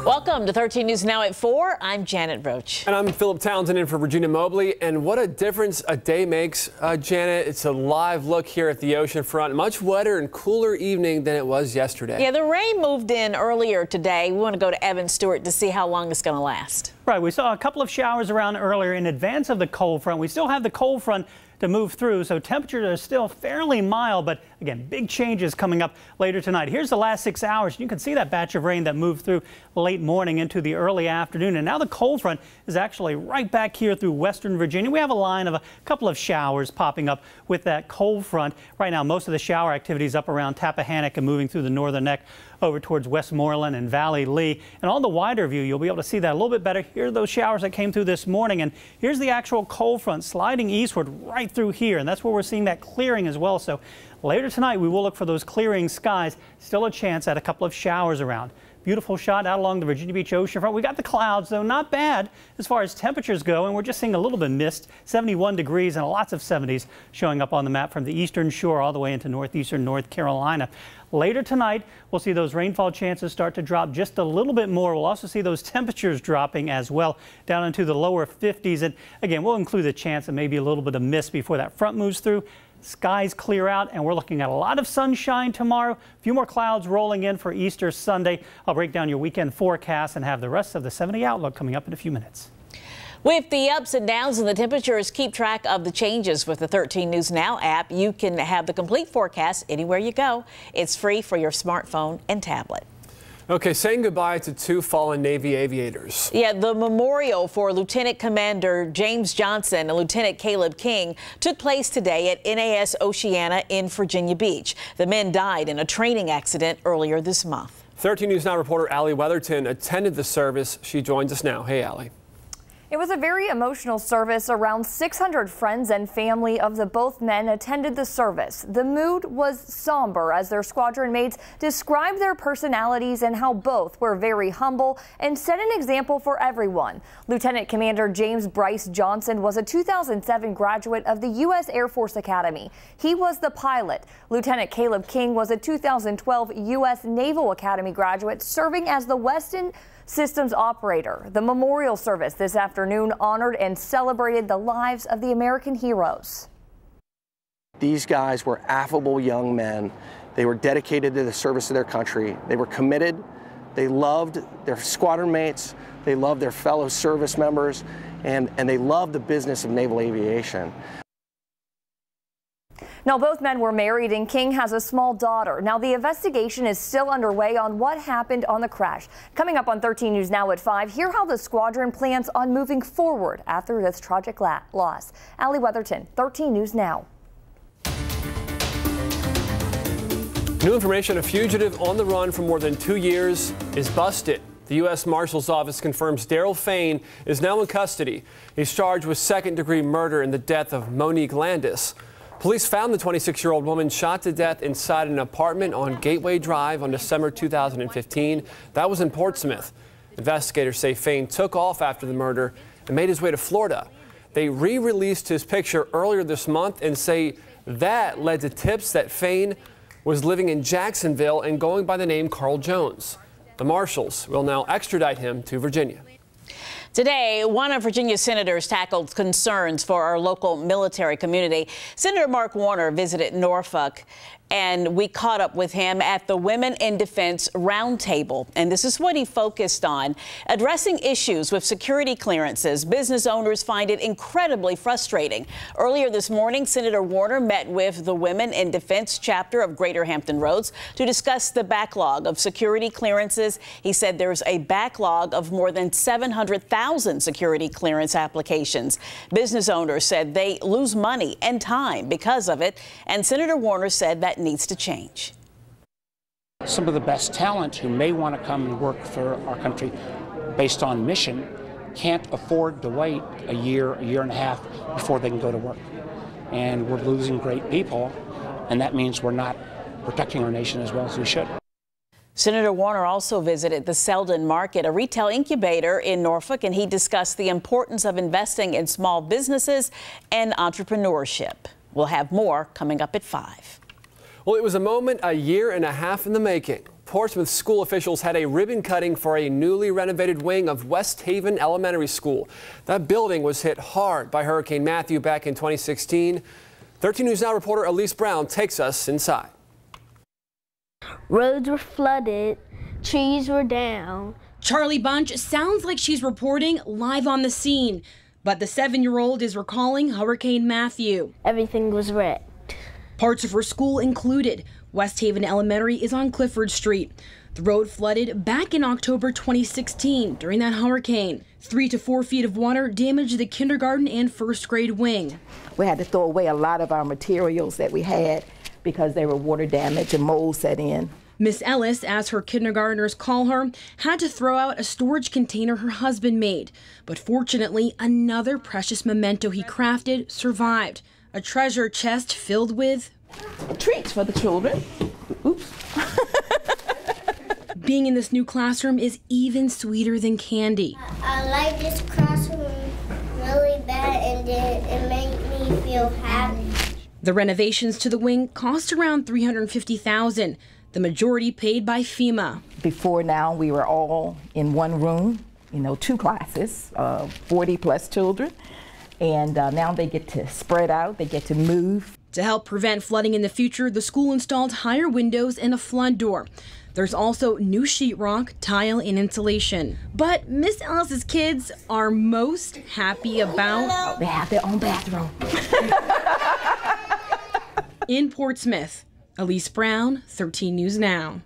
Welcome to 13 News Now at 4. I'm Janet Roach. And I'm Philip Townsend in for Virginia Mobley. And what a difference a day makes, Janet. It's a live look here at the ocean front. Much wetter and cooler evening than it was yesterday. Yeah, the rain moved in earlier today. We want to go to Evan Stewart to see how long it's going to last. Right. We saw a couple of showers around earlier in advance of the cold front. We still have the cold front to move through, so temperatures are still fairly mild, but again, big changes coming up later tonight. Here's the last 6 hours. You can see that batch of rain that moved through late morning into the early afternoon, and now the cold front is actually right back here through western Virginia. We have a line of a couple of showers popping up with that cold front. Right now, most of the shower activity is up around Tappahannock and moving through the northern neck over towards Westmoreland and Valley Lee. And on the wider view, you'll be able to see that a little bit better. Here are those showers that came through this morning, and here's the actual cold front sliding eastward right through here, and that's where we're seeing that clearing as well. So later tonight, we will look for those clearing skies. Still a chance at a couple of showers around. Beautiful shot out along the Virginia Beach oceanfront. We got the clouds, though not bad as far as temperatures go, and we're just seeing a little bit of mist, 71 degrees and lots of 70s showing up on the map from the eastern shore all the way into northeastern North Carolina. Later tonight, we'll see those rainfall chances start to drop just a little bit more. We'll also see those temperatures dropping as well down into the lower 50s. And again, we'll include the chance of maybe a little bit of mist before that front moves through. Skies clear out, and we're looking at a lot of sunshine tomorrow. A few more clouds rolling in for Easter Sunday. I'll break down your weekend forecast and have the rest of the 7-day outlook coming up in a few minutes. With the ups and downs in the temperatures, keep track of the changes with the 13 News Now app. You can have the complete forecast anywhere you go. It's free for your smartphone and tablet. Okay, saying goodbye to two fallen Navy aviators. Yeah, the memorial for Lieutenant Commander James Johnson and Lieutenant Caleb King took place today at NAS Oceana in Virginia Beach. The men died in a training accident earlier this month. 13 News Now reporter Allie Weatherton attended the service. She joins us now. Hey, Allie. It was a very emotional service. Around 600 friends and family of the both men attended the service. The mood was somber as their squadron mates described their personalities and how both were very humble and set an example for everyone. Lieutenant Commander James Bryce Johnson was a 2007 graduate of the U.S. Air Force Academy. He was the pilot. Lieutenant Caleb King was a 2012 U.S. Naval Academy graduate serving as the Weston Systems operator. The memorial service this afternoon honored and celebrated the lives of the American heroes. These guys were affable young men. They were dedicated to the service of their country. They were committed. They loved their squadron mates. They loved their fellow service members, and they loved the business of naval aviation. Now, both men were married and King has a small daughter. Now, the investigation is still underway on what happened on the crash. Coming up on 13 News Now at 5, hear how the squadron plans on moving forward after this tragic loss. Allie Weatherton, 13 News Now. New information, a fugitive on the run for more than 2 years is busted. The U.S. Marshal's Office confirms Daryl Fain is now in custody. He's charged with second-degree murder in the death of Monique Landis. Police found the 26-year-old woman shot to death inside an apartment on Gateway Drive on December 2015. That was in Portsmouth. Investigators say Fain took off after the murder and made his way to Florida. They re-released his picture earlier this month and say that led to tips that Fain was living in Jacksonville and going by the name Carl Jones. The Marshals will now extradite him to Virginia. Today, one of Virginia's senators tackled concerns for our local military community. Senator Mark Warner visited Norfolk, and we caught up with him at the Women in Defense Roundtable. And this is what he focused on: addressing issues with security clearances. Business owners find it incredibly frustrating. Earlier this morning, Senator Warner met with the Women in Defense chapter of Greater Hampton Roads to discuss the backlog of security clearances. He said there's a backlog of more than 700,000 security clearance applications. Business owners said they lose money and time because of it, and Senator Warner said that needs to change. Some of the best talent who may want to come and work for our country based on mission can't afford to wait a year and a half before they can go to work. And we're losing great people, and that means we're not protecting our nation as well as we should. Senator Warner also visited the Selden Market, a retail incubator in Norfolk, and he discussed the importance of investing in small businesses and entrepreneurship. We'll have more coming up at 5. Well, it was a moment a year and a half in the making. Portsmouth school officials had a ribbon cutting for a newly renovated wing of West Haven Elementary School. That building was hit hard by Hurricane Matthew back in 2016. 13 News Now reporter Elise Brown takes us inside. Roads were flooded, trees were down. Charlie Bunch sounds like she's reporting live on the scene, but the 7-year-old is recalling Hurricane Matthew. Everything was wrecked. Parts of her school included. West Haven Elementary is on Clifford Street. The road flooded back in October 2016 during that hurricane. 3 to 4 feet of water damaged the kindergarten and first grade wing. We had to throw away a lot of our materials that we had because they were water damaged and mold set in. Miss Ellis, as her kindergartners call her, had to throw out a storage container her husband made. But fortunately, another precious memento he crafted survived. A treasure chest filled with treats for the children. Oops. Being in this new classroom is even sweeter than candy. I like this classroom really bad, and it made me feel happy. The renovations to the wing cost around $350,000. The majority paid by FEMA. Before now, we were all in one room, 2 classes, 40 plus children. And now they get to spread out, they get to move. To help prevent flooding in the future, the school installed higher windows and a flood door. There's also new sheetrock, tile, and insulation. But Miss Ellis's kids are most happy about... They have their own bathroom. In Portsmouth, Elise Brown, 13 News Now.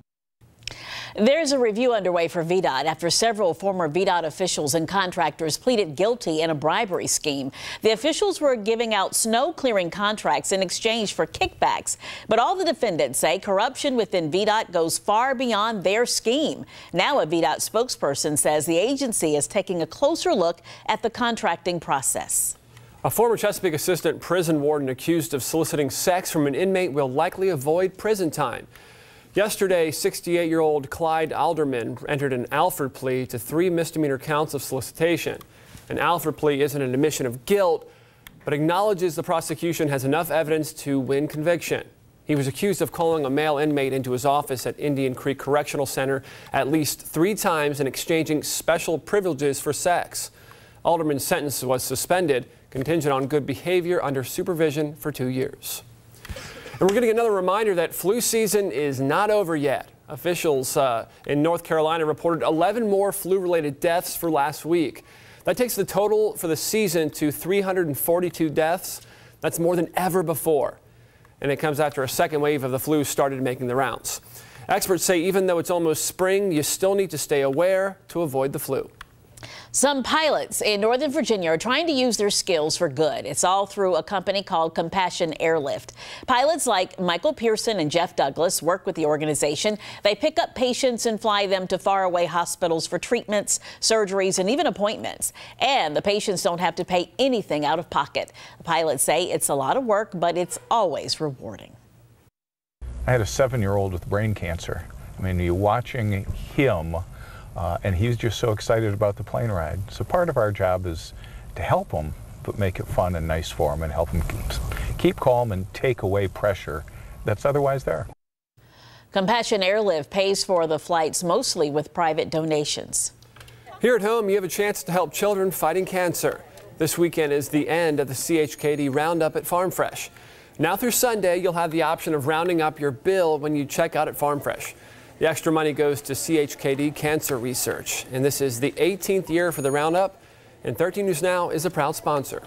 There's a review underway for VDOT after several former VDOT officials and contractors pleaded guilty in a bribery scheme. The officials were giving out snow clearing contracts in exchange for kickbacks. But all the defendants say corruption within VDOT goes far beyond their scheme. Now a VDOT spokesperson says the agency is taking a closer look at the contracting process. A former Chesapeake assistant prison warden accused of soliciting sex from an inmate will likely avoid prison time. Yesterday, 68-year-old Clyde Alderman entered an Alford plea to 3 misdemeanor counts of solicitation. An Alford plea isn't an admission of guilt, but acknowledges the prosecution has enough evidence to win conviction. He was accused of calling a male inmate into his office at Indian Creek Correctional Center at least 3 times and exchanging special privileges for sex. Alderman's sentence was suspended, contingent on good behavior under supervision for 2 years. And we're getting another reminder that flu season is not over yet. Officials in North Carolina reported 11 more flu-related deaths for last week. That takes the total for the season to 342 deaths. That's more than ever before. And it comes after a second wave of the flu started making the rounds. Experts say even though it's almost spring, you still need to stay aware to avoid the flu. Some pilots in Northern Virginia are trying to use their skills for good. It's all through a company called Compassion Airlift. Pilots like Michael Pearson and Jeff Douglas work with the organization. They pick up patients and fly them to faraway hospitals for treatments, surgeries, and even appointments. And the patients don't have to pay anything out of pocket. The pilots say it's a lot of work, but it's always rewarding. I had a 7-year-old with brain cancer. I mean, you're watching him. And he's just so excited about the plane ride. So part of our job is to help him, but make it fun and nice for him and help him keep calm and take away pressure that's otherwise there. Compassion Airlift pays for the flights mostly with private donations. Here at home, you have a chance to help children fighting cancer. This weekend is the end of the CHKD Roundup at Farm Fresh. Now through Sunday, you'll have the option of rounding up your bill when you check out at Farm Fresh. The extra money goes to CHKD Cancer Research, and this is the 18th year for the Roundup, and 13 News Now is a proud sponsor.